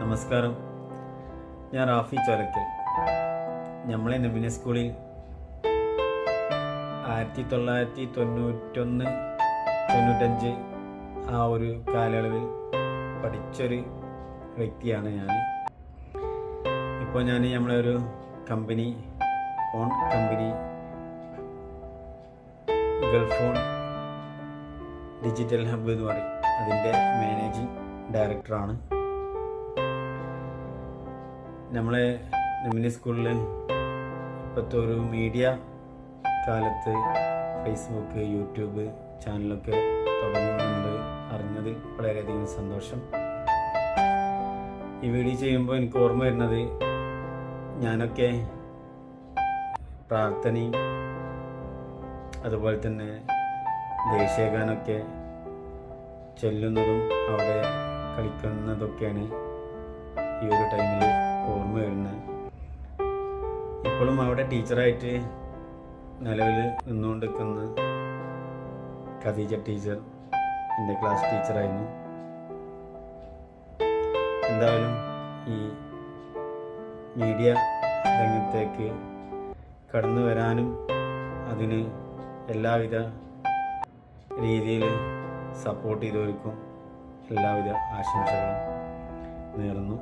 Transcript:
നമസ്കാരം. ഞാൻ റാഫി ചോലക്കൽ. നമ്മളെ നബിന സ്കൂളിൽ 1991-95 ആ ഒരു കാലയളവിൽ പഠിച്ചൊരു വ്യക്തിയാണ് ഞാൻ. ഇപ്പോൾ ഞാൻ നമ്മളെ ഒരു company Gulf on digital hub എന്ന് പറയും, അതിൻ്റെ മാനേജിങ് ഡയറക്ടറാണ്. നമ്മളെ നബിന സ്കൂളിൽ ഇപ്പോഴത്തെ ഒരു മീഡിയ കാലത്ത് ഫേസ്ബുക്ക്, യൂട്യൂബ് ചാനലൊക്കെ തുടങ്ങുന്നുണ്ട്. അറിഞ്ഞതിൽ വളരെയധികം സന്തോഷം. ഈ വീഡിയോ ചെയ്യുമ്പോൾ എനിക്ക് ഓർമ്മ വരുന്നത്, ഞാനൊക്കെ പ്രാർത്ഥനയും അതുപോലെ തന്നെ ദേശീയഗാനമൊക്കെ ചൊല്ലുന്നതും അവിടെ കളിക്കുന്നതൊക്കെയാണ് ഈ ഒരു ടൈമിൽ ഓർമ്മ വരുന്നത്. ഇപ്പോഴും അവിടെ ടീച്ചറായിട്ട് നിലവിൽ നിന്നുകൊണ്ടിരിക്കുന്ന ഖദീജ ടീച്ചർ എൻ്റെ ക്ലാസ് ടീച്ചറായിരുന്നു. എന്തായാലും ഈ മീഡിയ രംഗത്തേക്ക് കടന്നു വരാനും അതിന് എല്ലാവിധ രീതിയിൽ സപ്പോർട്ട് ചെയ്തവർക്കും എല്ലാവിധ ആശംസകളും നേർന്നു.